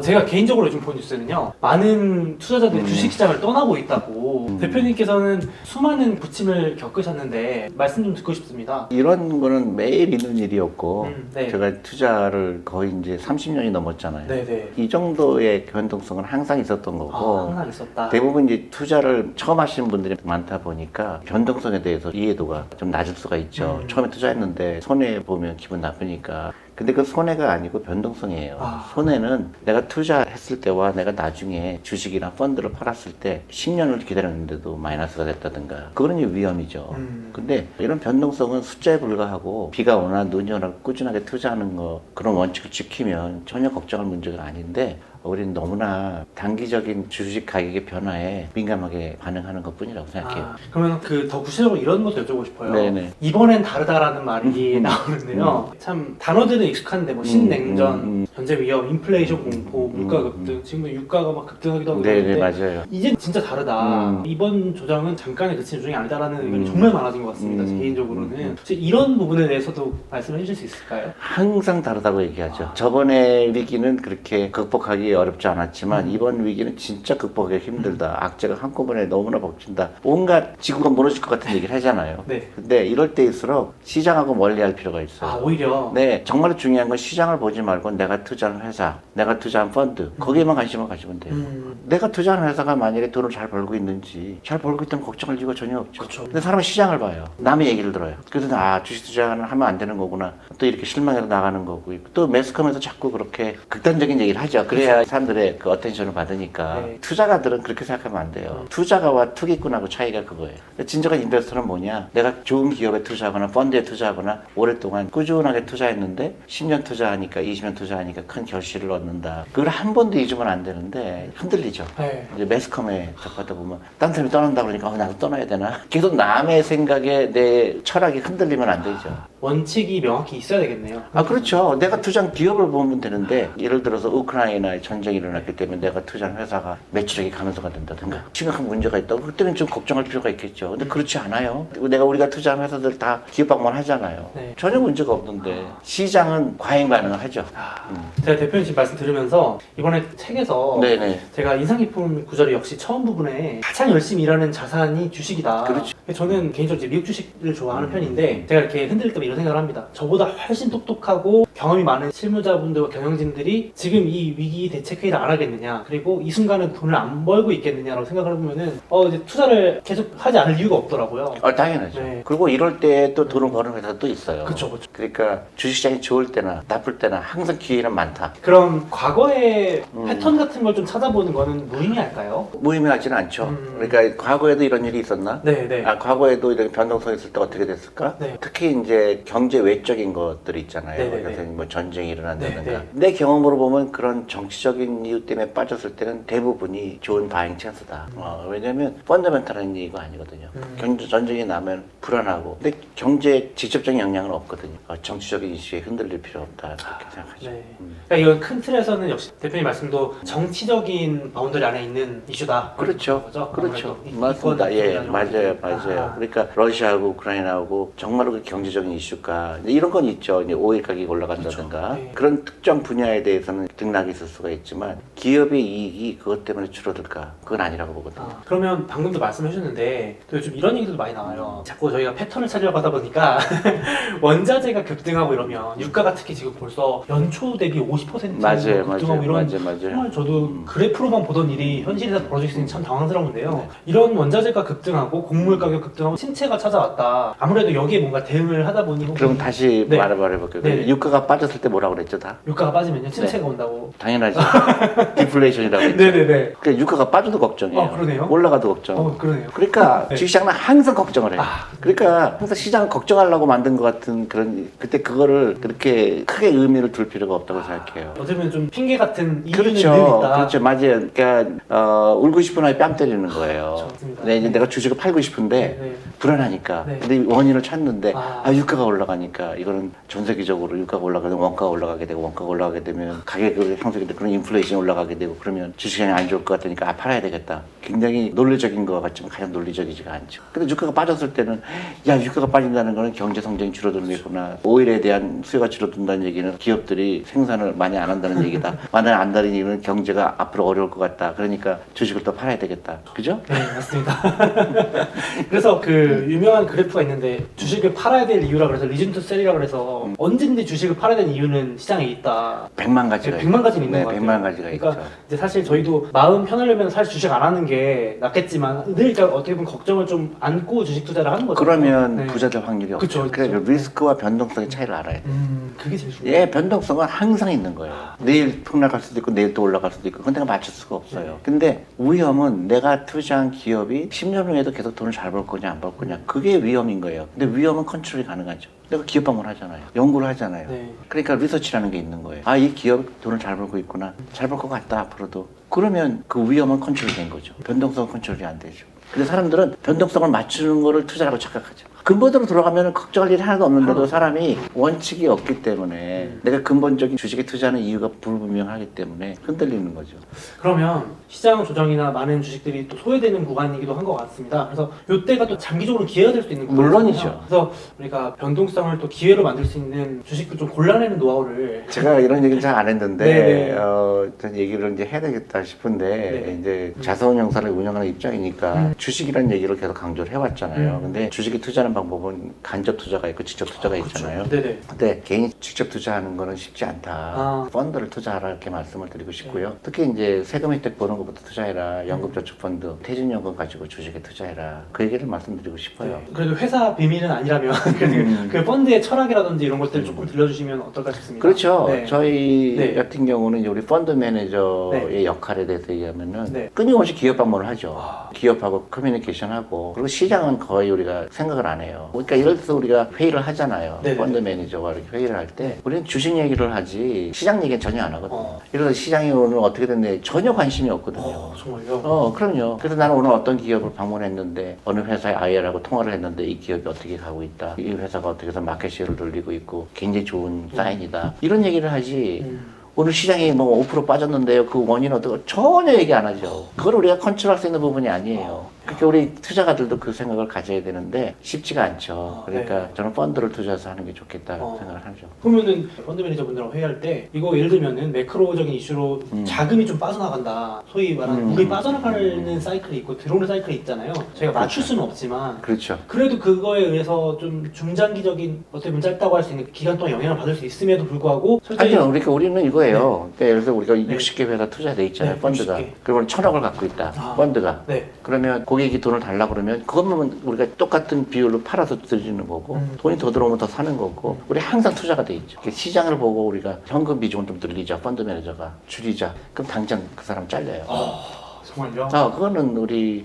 제가 개인적으로 요즘 본 뉴스는요, 많은 투자자들이 주식시장을 떠나고 있다고. 대표님께서는 수많은 부침을 겪으셨는데 말씀 좀 듣고 싶습니다. 이런 거는 매일 있는 일이었고 네. 제가 투자를 거의 이제 30년이 넘었잖아요. 네네. 이 정도의 변동성은 항상 있었던 거고 항상 있었다. 대부분 이제 투자를 처음 하시는 분들이 많다 보니까 변동성에 대해서 이해도가 좀 낮을 수가 있죠. 처음에 투자했는데 손해 보면 기분 나쁘니까. 근데 그 손해가 아니고 변동성이에요. 손해는 내가 투자했을 때와 내가 나중에 주식이나 펀드를 팔았을 때 10년을 기다렸는데도 마이너스가 됐다든가 그거는 이제 위험이죠. 근데 이런 변동성은 숫자에 불과하고 비가 오나 눈이 오나 꾸준하게 투자하는 거 그런 원칙을 지키면 전혀 걱정할 문제가 아닌데 우리는 너무나 단기적인 주식 가격의 변화에 민감하게 반응하는 것 뿐이라고 생각해요. 그러면 더 구체적으로 이런 것도 여쭤보고 싶어요. 네네. 이번엔 다르다라는 말이 나오는데요. 참 단어들은 익숙한데 뭐 신냉전, 전쟁 위험, 인플레이션 공포, 물가 급등, 지금 유가가 막 급등하기도 하고 네네, 그러는데 맞아요. 이제 진짜 다르다. 이번 조정은 잠깐의 그치는 조정이 아니다라는 의견이 정말 많아진 것 같습니다. 개인적으로는. 혹시 이런 부분에 대해서도 말씀해 주실 수 있을까요? 항상 다르다고 얘기하죠. 저번에 위기는 그렇게 극복하기 어렵지 않았지만 이번 위기는 진짜 극복하기 힘들다. 악재가 한꺼번에 너무나 벅친다. 온갖 지구가 무너질 것 같은 얘기를 하잖아요. 네. 근데 이럴 때일수록 시장하고 멀리 할 필요가 있어요. 오히려. 네, 정말 중요한 건 시장을 보지 말고 내가 투자한 회사, 내가 투자한 펀드 거기에만 관심을 가지면 돼요. 내가 투자한 회사가 만약에 돈을 잘 벌고 있는지 잘 벌고 있다면 걱정할 이유가 전혀 없죠. 그쵸. 근데 사람은 시장을 봐요. 남의 얘기를 들어요. 그래서 주식 투자는 하면 안 되는 거구나. 또 이렇게 실망해서 나가는 거고 또 매스컴에서 자꾸 그렇게 극단적인 얘기를 하죠. 그래야 사람들의 그 어텐션을 받으니까. 네. 투자가들은 그렇게 생각하면 안 돼요. 투자가와 투기꾼하고 차이가 그거예요. 진정한 인베스터는 뭐냐? 내가 좋은 기업에 투자하거나 펀드에 투자하거나 오랫동안 꾸준하게 투자했는데 10년 투자하니까 20년 투자하니까 큰 결실을 얻는다. 그걸 한 번도 잊으면 안 되는데 흔들리죠. 네. 이제 매스컴에 접하다 보면 딴 사람이 떠난다 그러니까 나도 떠나야 되나? 계속 남의 생각에 내 철학이 흔들리면 안 되죠. 원칙이 명확히 있어야 되겠네요. 그렇죠. 내가 투자한 기업을 보면 되는데 예를 들어서 우크라이나에 전쟁이 일어났기 때문에 내가 투자한 회사가 매출액이 감소가 된다든가 심각한 문제가 있다고 그때는 좀 걱정할 필요가 있겠죠. 근데 그렇지 않아요. 우리가 투자한 회사들 다 기업 방문 하잖아요. 네. 전혀 문제가 없는데 시장은 과잉 반응을 하죠. 제가 대표님 지금 말씀 들으면서 이번에 책에서 네네. 제가 인상 깊은 구절이 역시 처음 부분에 가장 열심히 일하는 자산이 주식이다. 그렇죠. 저는 개인적으로 이제 미국 주식을 좋아하는 편인데 제가 이렇게 흔들릴 때 이런 생각을 합니다. 저보다 훨씬 똑똑하고 경험이 많은 실무자분들과 경영진들이 지금 이 위기 대책 회의를 안 하겠느냐, 그리고 이 순간은 돈을 안 벌고 있겠느냐라고 생각을 해보면은 이제 투자를 계속 하지 않을 이유가 없더라고요. 당연하죠. 네. 그리고 이럴 때 또 돈을 버는 회사도 있어요. 그쵸. 그러니까 주식시장이 좋을 때나 나쁠 때나 항상 기회는 많다. 그럼 과거의 패턴 같은 걸 좀 찾아보는 거는 무의미할까요? 무의미하지는 않죠. 그러니까 과거에도 이런 일이 있었나? 네. 과거에도 이런 변동성이 있을 때 어떻게 됐을까? 네. 특히 이제 경제 외적인 것들이 있잖아요. 네네네. 그래서 뭐 전쟁이 일어난다든가. 네네. 내 경험으로 보면 그런 정치적인 이유 때문에 빠졌을 때는 대부분이 좋은 바잉 찬스다. 왜냐면 펀더멘탈한 얘기가 아니거든요. 경제 전쟁이 나면 불안하고, 근데 경제에 직접적인 영향은 없거든요. 정치적인 이슈에 흔들릴 필요 없다 그렇게 생각하죠. 네. 그러니까 이건 큰 틀에서는 역시 대표님 말씀도 정치적인 바운더리 안에 있는 이슈다. 그렇죠. 거죠? 그렇죠. 아무래도 맞습니다. 예, 이권을 맞아요. 그러니까 러시아하고 우크라이나하고 정말로 그 경제적인 이슈가 이런 건 있죠. 이제 오일 가격이 올라간다든가 그렇죠. 네. 그런 특정 분야에 대해서는 등락이 있을 수가 있지만 기업의 이익이 그것 때문에 줄어들까? 그건 아니라고 보거든요. 그러면 방금도 말씀해 주셨는데 또 요즘 이런 얘기도 많이 나와요. 자꾸 저희가 패턴을 찾으려고 하다 보니까 원자재가 급등하고 이러면 유가가 특히 지금 벌써 연초 대비 50% 맞아요. 급등하고 이런 맞아요. 정말 저도 그래프로만 보던 일이 현실에서 벌어질 수 있는 참 당황스러운데요. 이런 원자재가 급등하고 곡물 가격 급등하고 침체가 찾아왔다. 아무래도 여기에 뭔가 대응을 하다 보니 그럼 다시 네. 말해볼게요. 네. 유가가 빠졌을 때 뭐라고 그랬죠, 다? 유가가 빠지면요 침체가 온다고. 당연하죠. 디플레이션이라고 했죠. 네네네. 그러니까 유가가 빠져도 걱정이에요. 그러네요. 올라가도 걱정. 그러네요. 그러니까 네. 주식시장은 항상 걱정을 해요. 그러니까 항상 시장을 걱정하려고 만든 것 같은 그런 그때 그거를 그렇게 크게 의미를 둘 필요가 없다고 생각해요. 어쩌면 좀 핑계 같은 이유는 늘 그렇죠. 있다. 그렇죠. 맞아요. 그러니까 울고 싶은 아이 뺨 때리는 거예요. 맞습니다. 네, 이제 네. 내가 주식을 팔고 싶은데 네. 불안하니까. 네. 근데 원인을 찾는데 아. 유가가 올라가니까 이거는 전 세계적으로 유가가 올라가면 원가가 올라가게 되고 원가가 올라가게 되면 가격을 형성이 되고 그런 인플레이션이 올라가게 되고 그러면 주식시장이 안 좋을 것 같으니까 팔아야 되겠다. 굉장히 논리적인 것 같지만 가장 논리적이지가 않죠. 근데 유가가 빠졌을 때는 유가가 빠진다는 거는 경제 성장이 줄어드는 거구나. 오일에 대한 수요가 줄어든다는 얘기는 기업들이 생산을 많이 안 한다는 얘기다. 많이 안 한다는 얘기는 경제가 앞으로 어려울 것 같다. 그러니까 주식을 더 팔아야 되겠다. 그죠? 네, 맞습니다. 그래서 그 유명한 그래프가 있는데 주식을 팔아야 될 이유라 그래서 리즌 투 셀이라 그래서 언제든지 주식을 팔아야 되는 이유는 시장에 있다. 100만 가지가 100만 가지는 있는 네, 것 같아요. 100만 가지가 그러니까 있죠. 이제 사실 저희도 마음 편하려면 사실 주식 안 하는 게 낫겠지만 늘 그러니까 어떻게 보면 걱정을 좀 안고 주식 투자를 하는 거죠. 그러면 네. 부자 될 확률이 없죠. 그쵸, 그래서 그쵸. 리스크와 변동성의 차이를 알아야 돼. 그게 제일 중요해요. 예, 변동성은 항상 있는 거예요. 내일 폭락할 수도 있고 내일 또 올라갈 수도 있고 그건 내가 맞출 수가 없어요. 네. 근데 위험은 내가 투자한 기업이 10년 후에도 계속 돈을 잘 벌 거냐 안 벌 거냐 그게 위험인 거예요. 근데 위험은 컨트롤이 가능하죠. 내가 기업 방문을 하잖아요. 연구를 하잖아요. 네. 그러니까 리서치라는 게 있는 거예요. 이 기업 돈을 잘 벌고 있구나. 잘 벌 것 같다 앞으로도. 그러면 그 위험은 컨트롤이 된 거죠. 변동성은 컨트롤이 안 되죠. 근데 사람들은 변동성을 맞추는 거를 투자라고 착각하죠. 근본으로 돌아가면 걱정할 일이 하나도 없는데도 사람이 원칙이 없기 때문에 내가 근본적인 주식에 투자하는 이유가 불분명하기 때문에 흔들리는 거죠. 그러면 시장 조정이나 많은 주식들이 또 소외되는 구간이기도 한 것 같습니다. 그래서 이때가 또 장기적으로 기회가 될 수 있는 구간이잖아요. 물론이죠. 그래서 우리가 변동성을 또 기회로 만들 수 있는 주식을 좀 골라내는 노하우를 제가 이런 얘기는 잘 안 했는데 네네. 전 얘기를 이제 해야 되겠다 싶은데 네. 이제 자산운용사를 운영하는 입장이니까 주식이라는 얘기를 계속 강조를 해왔잖아요. 근데 주식에 투자하는 방법은 간접 투자가 있고 직접 투자가 있잖아요. 그렇죠. 네네. 근데 개인이 직접 투자하는 거는 쉽지 않다. 아. 펀드를 투자하라 이렇게 말씀을 드리고 싶고요. 특히 이제 세금 혜택 보는 것부터 투자해라. 연금저축펀드, 퇴직연금 가지고 주식에 투자해라. 그 얘기를 말씀드리고 싶어요. 네. 그래도 회사 비밀은 아니라면 그 펀드의 철학이라든지 이런 것들을 조금 들려주시면 어떨까 싶습니다. 그렇죠. 네. 저희 네. 같은 경우는 이제 우리 펀드 매니저의 역할에 대해서 얘기하면은 네. 끊임없이 기업 방문을 하죠. 기업하고 커뮤니케이션하고 그리고 시장은 거의 우리가 생각을 안 해요. 그러니까 예를 들어서 우리가 회의를 하잖아요. 네네. 펀드 매니저와 이렇게 회의를 할 때 우리는 주식 얘기를 하지 시장 얘기는 전혀 안 하거든요. 예를 들어서 시장이 오늘 어떻게 됐는데 전혀 관심이 없거든요. 정말요? 그럼요. 그래서 나는 오늘 어떤 기업을 방문했는데 어느 회사의 IR하고 통화를 했는데 이 기업이 어떻게 가고 있다. 이 회사가 어떻게 해서 마켓 쉐어를 늘리고 있고 굉장히 좋은 사인이다. 이런 얘기를 하지. 오늘 시장이 뭐 5% 빠졌는데요. 그 원인은 어떻게 전혀 얘기 안 하죠. 그걸 우리가 컨트롤할 수 있는 부분이 아니에요. 그러니까 우리 투자가들도 그 생각을 가져야 되는데 쉽지가 않죠. 그러니까 네. 저는 펀드를 투자해서 하는 게 좋겠다 생각을 하죠. 그러면은 펀드 매니저분들하고 회의할 때 이거 예를 들면은 매크로적인 이슈로 자금이 좀 빠져나간다. 소위 말하는 물이 빠져나가는 사이클이 있고 들어오는 사이클이 있잖아요. 저희가 맞출 수는 없지만 그렇죠. 그래도 그거에 의해서 좀 중장기적인 어떻게 보면 짧다고 할 수 있는 기간 동안 영향을 받을 수 있음에도 불구하고 솔직히 아니요, 우리는 이거예요. 그러니까 예를 들어서 우리가 60개 회사 투자돼 있잖아요, 네, 펀드가. 60개. 그러면 1,000억을 갖고 있다, 펀드가. 네. 그러면 고객이 돈을 달라고 그러면 그것만 우리가 똑같은 비율로 팔아서 드리는 거고 돈이 더 들어오면 더 사는 거고 우리 항상 투자가 돼 있죠. 시장을 보고 우리가 현금 비중을 좀 늘리자, 펀드 매니저가 줄이자. 그럼 당장 그 사람 잘려요. 정말요? 그거는 우리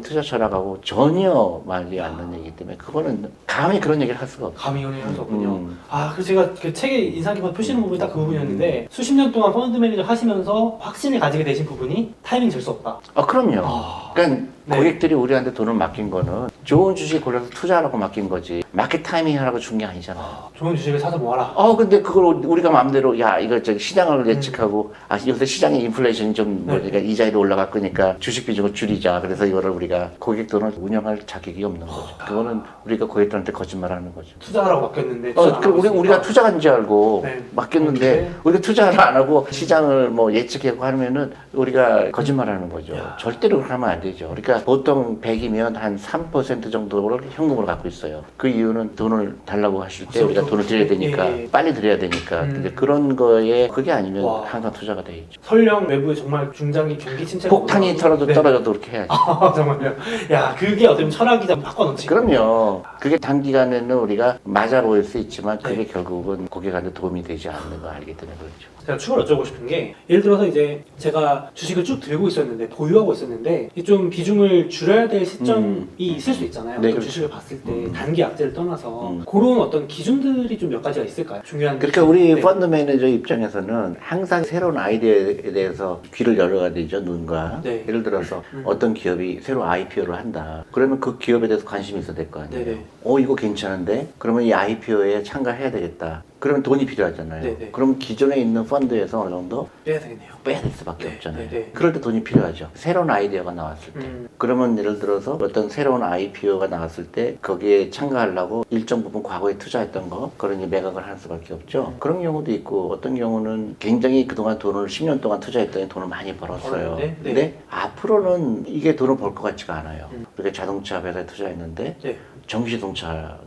투자 철학하고 전혀 맞지 않는 얘기이기 때문에 그거는 감히 그런 얘기를 할 수가 없어요. 감이 연애할 수 없군요. 그래서 제가 그 책에 인상 깊어서 표시는 부분이 딱 그 부분이었는데 수십 년 동안 펀드 매니저 하시면서 확신을 가지게 되신 부분이 타이밍 질 수 없다. 그럼요. 그러니까 네. 고객들이 우리한테 돈을 맡긴 거는 좋은 주식 골라서 투자하라고 맡긴 거지 마켓 타이밍 하라고 준 게 아니잖아요. 좋은 주식을 사서 모아라. 근데 그걸 우리가 마음대로 이거 시장을 예측하고 요새 시장의 인플레이션이 좀 그러니까 이자율이 올라갈 거니까 주식 비중을 줄이자. 그래서 이거를 우리가 고객 돈을 운영할 자격이 없는 거죠. 그거는 우리가 고객들한테 거짓말하는 거죠. 투자하라고 맡겼는데 투자 안 하고 우리가 투자한 줄 알고 네. 맡겼는데 우리가 투자를 안 하고 시장을 뭐 예측하고 하면은 우리가 거짓말하는 거죠. 절대로 그렇게 하면 안 되죠. 그러니까 보통 100이면 한 3% 정도를 현금으로 갖고 있어요. 그 이유는 돈을 달라고 하실 때 우리가 돈을 드려야 되니까 빨리 드려야 되니까 근데 그런 거에 그게 아니면 항상 투자가 돼 있죠. 설령 외부에 정말 중장기 경기 침체가 폭탄이 떨어져도 그렇게 해야죠. 정말요? 야, 그게 어떻게 보면 철학이자 바꿔놓지. 그럼요. 그게 단기간에는 우리가 맞아 보일 수 있지만 그게 결국은 고객한테 도움이 되지 않는 거 알기 때문에 그렇죠. 제가 추가로 여쭤보고 싶은 게 예를 들어서 이제 제가 주식을 쭉 들고 있었는데 보유하고 있었는데 좀 비중을 줄여야 될 시점이 있을 수 있잖아요. 네, 또 그렇죠. 주식을 봤을 때 단기 악재를 떠나서 그런 어떤 기준들이 좀 몇 가지가 있을까요? 중요한. 그러니까 우리 네. 펀드 매니저 입장에서는 항상 새로운 아이디어에 대해서 귀를 열어야 되죠, 눈과. 네. 예를 들어서 어떤 기업이 새로 IPO를 한다. 그러면 그 기업에 대해서 관심이 있어야 될 거 아니에요. 네네. 이거 괜찮은데? 그러면 이 IPO에 참가해야 되겠다. 그러면 돈이 필요하잖아요. 네네. 그럼 기존에 있는 펀드에서 어느 정도 빼야 되겠네요. 빼야 될 수밖에 네, 없잖아요. 네, 네. 그럴 때 돈이 필요하죠. 새로운 아이디어가 나왔을 때. 그러면 예를 들어서 어떤 새로운 IPO가 나왔을 때 거기에 참가하려고 일정 부분 과거에 투자했던 거 그런 이제 매각을 하는 수밖에 없죠. 그런 경우도 있고 어떤 경우는 굉장히 그동안 돈을 10년 동안 투자했더니 돈을 많이 벌었어요. 네, 네. 근데 앞으로는 이게 돈을 벌 것 같지가 않아요. 우리가 자동차 회사에 투자했는데 네. 전기자동차가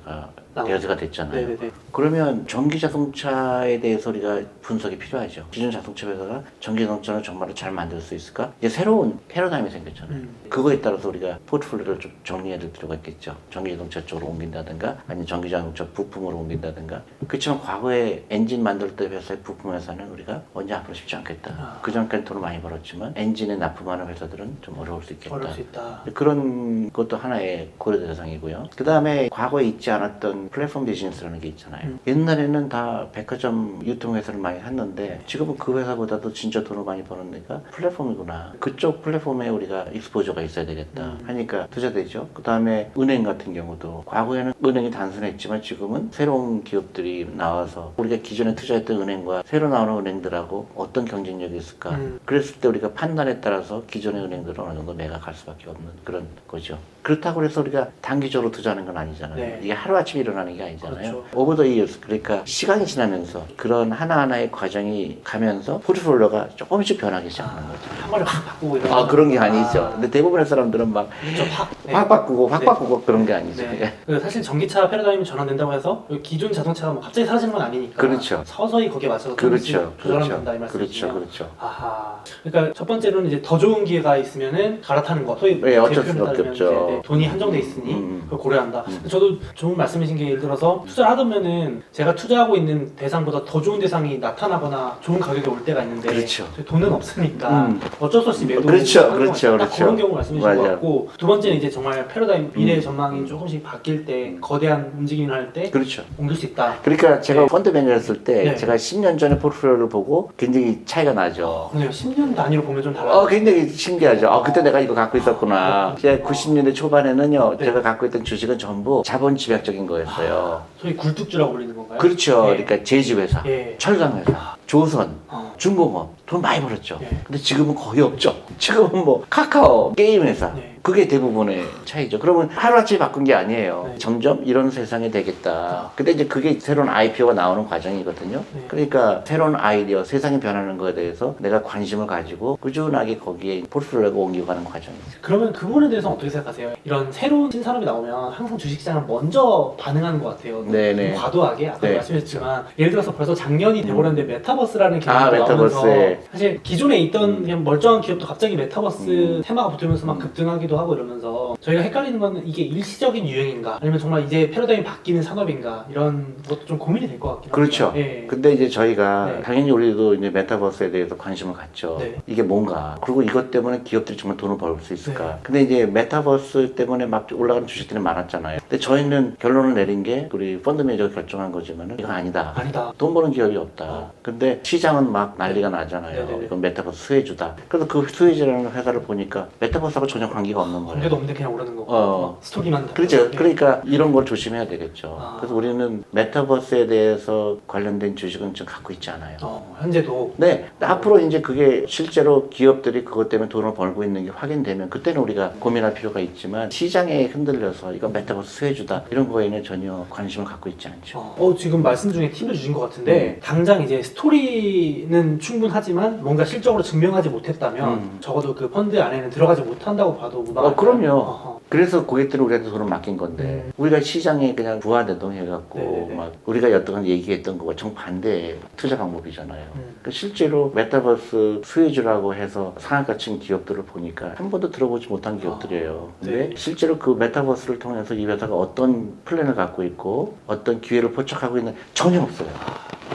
대여가 됐잖아요. 네네네. 그러면 전기자동차에 대해서 우리가 분석이 필요하죠. 기존 자동차 회사가 전기자동차를 정말로 잘 만들 수 있을까? 이제 새로운 패러다임이 생겼잖아요. 그거에 따라서 우리가 포트폴리오를 좀 정리해야 될 필요가 있겠죠. 전기자동차 쪽으로 옮긴다든가 아니면 전기자동차 부품으로 옮긴다든가. 그렇지만 과거에 엔진 만들 때 회사의 부품 회사는 우리가 언제 앞으로 쉽지 않겠다. 그전까지 돈을 많이 벌었지만 엔진에 납품하는 회사들은 좀 어려울 수 있겠다. 어려울 수 있다. 그런 것도 하나의 고려 대상이고요. 그 다음에 과거에 있지 않았던 플랫폼 비즈니스라는 게 있잖아요. 옛날에는 다 백화점 유통회사를 많이 했는데 지금은 그 회사보다도 진짜 돈을 많이 버는 데가 플랫폼이구나. 그쪽 플랫폼에 우리가 익스포저가 있어야 되겠다 하니까 투자되죠. 그 다음에 은행 같은 경우도 과거에는 은행이 단순했지만 지금은 새로운 기업들이 나와서 우리가 기존에 투자했던 은행과 새로 나오는 은행들하고 어떤 경쟁력이 있을까. 그랬을 때 우리가 판단에 따라서 기존의 은행들은 어느 정도 매각할 수밖에 없는 그런 거죠. 그렇다고 해서 우리가 단기적으로 투자하는 건 아니잖아요. 네. 이게 하루아침에 일어나는 게 아니잖아요. 그렇죠. 오버 더 이어스, 그러니까 시간이 지나면서 그런 하나하나의 과정이 가면서 포트폴리오가 조금씩 변하기 시작하는 거죠. 한 번에 확 바꾸고 이런. 그런 게 아니죠. 근데 대부분의 사람들은 막 그렇죠. 확. 네. 확 바꾸고 확 네. 바꾸고 그런 게 아니죠. 네. 예. 그 사실 전기차 패러다임이 전환된다고 해서 기존 자동차가 뭐 갑자기 사라지는 건 아니니까. 그렇죠. 서서히 거기에 맞춰서 그렇죠. 조절하면 된다 이 말씀이시네요. 그렇죠. 아하. 그러니까 첫 번째로는 이제 더 좋은 기회가 있으면은 갈아타는 거. 소위 네, 어쩔 제 표현에 수밖에 따르면 없죠. 이제, 네, 돈이 한정돼 있으니 그걸 고려한다. 저도 좋은 말씀이신 게 예를 들어서 투자를 하다면은 제가 투자하고 있는 대상보다 더 좋은 대상이 나타나거나 좋은 가격에 올 때가 있는데 그렇죠. 돈은 없으니까 어쩔 수 없이 매도. 그렇죠. 그런 경우 말씀이신 것 맞아요. 같고 두 번째는 이제 정말 패러다임 미래 전망이 조금씩 바뀔 때 거대한 움직임을 할 때 그렇죠. 옮길 수 있다. 그러니까 제가 네. 펀드 매니저 했을 때 네. 제가 10년 전에 포트폴리오를 보고 굉장히 차이가 나죠. 그러네요. 10년 단위로 보면 좀 달라요. 굉장히 신기하죠. 그때 내가 이거 갖고 있었구나. 제가 90년대 초반에는요, 네. 제가 갖고 있던 주식은 전부 자본 집약적인 거였어요. 소위 굴뚝주라고 불리는 건가요? 그렇죠. 예. 그러니까 제지회사, 예. 철강회사, 조선, 어. 중공업 돈 많이 벌었죠. 예. 근데 지금은 거의 없죠. 지금은 뭐 카카오, 게임회사. 네. 그게 대부분의 차이죠. 그러면 하루아침에 바꾼 게 아니에요. 네. 점점 이런 세상이 되겠다. 근데 이제 그게 새로운 IPO가 나오는 과정이거든요. 네. 그러니까 새로운 아이디어, 세상이 변하는 거에 대해서 내가 관심을 가지고 꾸준하게 거기에 포트폴리오가 옮겨가는 과정이죠. 그러면 그 부분에 대해서 어떻게 생각하세요? 이런 새로운 신산업이 나오면 항상 주식시장을 먼저 반응하는 것 같아요. 네네. 좀 과도하게 아까 네. 말씀하셨지만 예를 들어서 벌써 작년이 돼버렸는데 메타버스라는 개념이 메타버스. 나오면서 사실 기존에 있던 그냥 멀쩡한 기업도 갑자기 메타버스 테마가 붙으면서 막 급등하기도 하고 이러면서 저희가 헷갈리는 거는 이게 일시적인 유행인가 아니면 정말 이제 패러다임이 바뀌는 산업인가 이런 것도 좀 고민이 될 것 같긴 합니다. 그렇죠. 예. 근데 이제 저희가 네. 당연히 우리도 이제 메타버스에 대해서 관심을 갖죠. 네. 이게 뭔가. 그리고 이것 때문에 기업들이 정말 돈을 벌 수 있을까. 네. 근데 이제 메타버스 때문에 막 올라가는 주식들이 많았잖아요. 근데 저희는 결론을 내린 게 우리 펀드 매니저가 결정한 거지만은 이건 아니다. 아니다. 돈 버는 기업이 없다. 근데 시장은 막 난리가 나잖아요. 네네네. 이건 메타버스 수혜주다. 그래서 그 수혜주라는 회사를 보니까 메타버스하고 전혀 관계가 없는 거예요. 관계도 없는데 그냥 오르는 거고 스토리만 그렇죠. 예. 그러니까 이런 걸 조심해야 되겠죠. 그래서 우리는 메타버스에 대해서 관련된 주식은 좀 갖고 있지 않아요. 현재도 네, 앞으로 이제 그게 실제로 기업들이 그것 때문에 돈을 벌고 있는 게 확인되면 그때는 우리가 고민할 필요가 있지만 시장에 흔들려서 이건 메타버스 수혜주다 이런 거에는 전혀 관심을 갖고 있지 않죠. 지금 말씀 중에 팁을 주신 것 같은데 당장 이제 스토리는 충분하지만 뭔가 실적으로 증명하지 못했다면 적어도 그 펀드 안에는 들어가지 못한다고 봐도 무방할까요? 그럼요. 그래서 고객들은 우리한테 돈을 맡긴 건데 우리가 시장에 그냥 부하대동해갖고 네네네. 막 우리가 여태까지 얘기했던 거가 정반대의 투자 방법이잖아요. 그러니까 실제로 메타버스 수혜주라고 해서 상한가 친 기업들을 보니까 한 번도 들어보지 못한 기업들이에요. 근데 네. 실제로 그 메타버스를 통해서 이 회사가 어떤 플랜을 갖고 있고 어떤 기회를 포착하고 있는 전혀 없어요.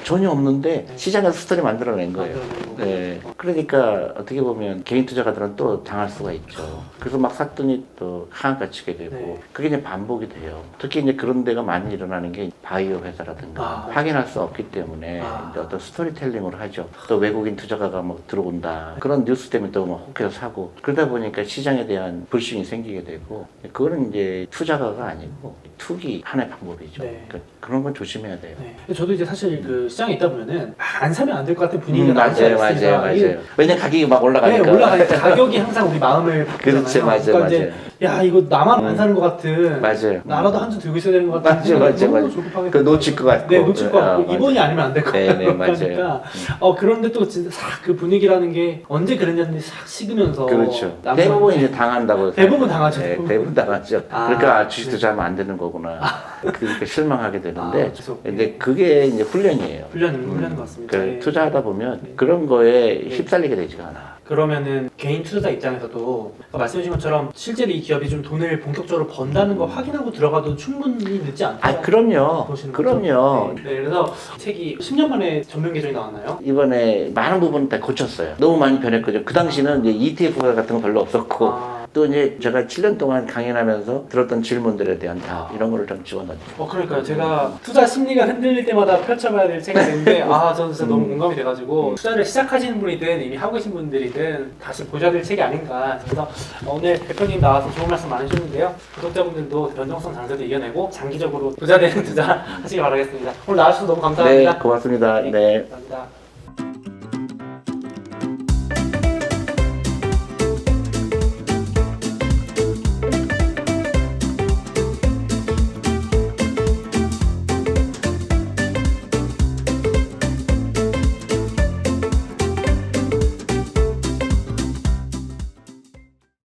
전혀 없는데 시장에서 스토리 만들어낸 거예요. 네. 그러니까 어떻게 보면 개인 투자가들은 또 당할 수가 있죠. 그래서 막 샀더니 또 하한가 치게 되고 네. 그게 이제 반복이 돼요. 특히 이제 그런 데가 많이 일어나는 게 바이오 회사라든가 확인할 수 없기 때문에 이제 어떤 스토리텔링으로 하죠. 또 외국인 투자가가 뭐 들어온다. 그런 뉴스 때문에 또 뭐 혹해서 사고 그러다 보니까 시장에 대한 불신이 생기게 되고 그거는 이제 투자가가 아니고 투기 하나의 방법이죠. 네. 그러니까 그런 건 조심해야 돼요. 네. 근데 저도 이제 사실 그 시장에 있다 보면은 안 사면 안 될 것 같은 분위기가 많지 맞아요, 않습니까? 맞아요, 이게 맞아요. 왜냐면 가격이 막 네, 올라가니까. 올라가니까 가격이 항상 우리 마음을 바꾸잖아요. 그렇지, 맞아요, 그러니까 맞아요. 이제 야 이거 나만 안 사는 것 같은, 맞아요. 나라도 한 주 들고 있어야 되는 것 같은. 맞아요, 너무 맞아요. 조급하게 그 놓칠 것 같고. 네, 놓칠 것 같고 맞아요. 이번이 아니면 안 될 것 네, 같고 네, 맞아요. 그러니까 그런데 또 진짜 싹 그 분위기라는 게 언제 그랬냐는지 싹 식으면서 그렇죠. 남은- 대부분 이제 당한다고. 대부분 당하죠. 네, 대부분 당하죠. 아, 그러니까 주식 네. 투자하면 안 되는 거구나. 그러니까 실망하게 되는데. 그래서 근데 그게 이제 훈련이에요. 훈련인 것 같습니다. 그 네. 투자하다 보면 네. 그런 거에 휩쓸리게 되지가 않아. 그러면은 개인 투자자 입장에서도 말씀해주신 것처럼 실제로 이 기업이 좀 돈을 본격적으로 번다는 거 확인하고 들어가도 충분히 늦지 않다. 아, 그럼요. 보시는 그럼요. 거죠? 네, 그래서 책이 10년 만에 전면 개정이 나왔나요? 이번에 많은 부분 다 고쳤어요. 너무 많이 변했거든요. 그 당시는 이제 ETF 같은 거 별로 없었고, 아, 또 이제 제가 7년 동안 강연하면서 들었던 질문들에 대한 답, 이런 거를 좀 집어넣었죠. 그러니까요. 제가 투자 심리가 흔들릴 때마다 펼쳐봐야 될 책이 있는데, 저는 진짜 너무 공감이 돼가지고, 투자를 시작하시는 분이든 이미 하고 계신 분들이든 다시 보셔야 될 책이 아닌가. 그래서 오늘 대표님 나와서 좋은 말씀 많이 해주셨는데요. 구독자분들도 변동성 장세도 이겨내고, 장기적으로 부자되는 투자 하시길 바라겠습니다. 오늘 나와주셔서 너무 감사합니다. 네, 고맙습니다. 네. 감사합니다.